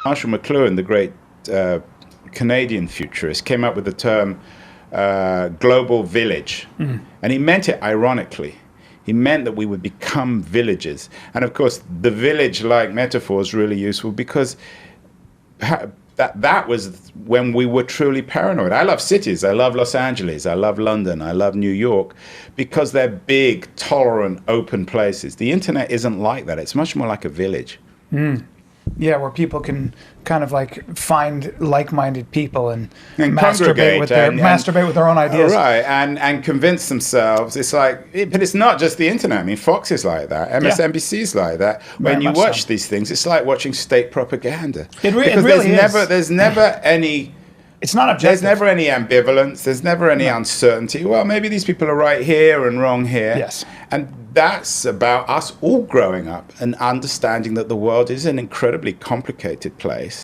Marshall McLuhan, the great Canadian futurist, came up with the term global village. And he meant it ironically. He meant that we would become villages. And of course, the village-like metaphor is really useful because that was when we were truly paranoid. I love cities. I love Los Angeles. I love London. I love New York because they're big, tolerant, open places. The internet isn't like that. It's much more like a village. Yeah, where people can kind of like find like-minded people and masturbate with their own ideas. Right, and convince themselves. It's like, but it's not just the internet. I mean, Fox is like that. MSNBC's like that. When you watch these things, it's like watching state propaganda. It really is. There's never any. It's not objective. There's never any ambivalence. There's never any uncertainty. Well, maybe these people are right here and wrong here. Yes. And that's about us all growing up and understanding that the world is an incredibly complicated place.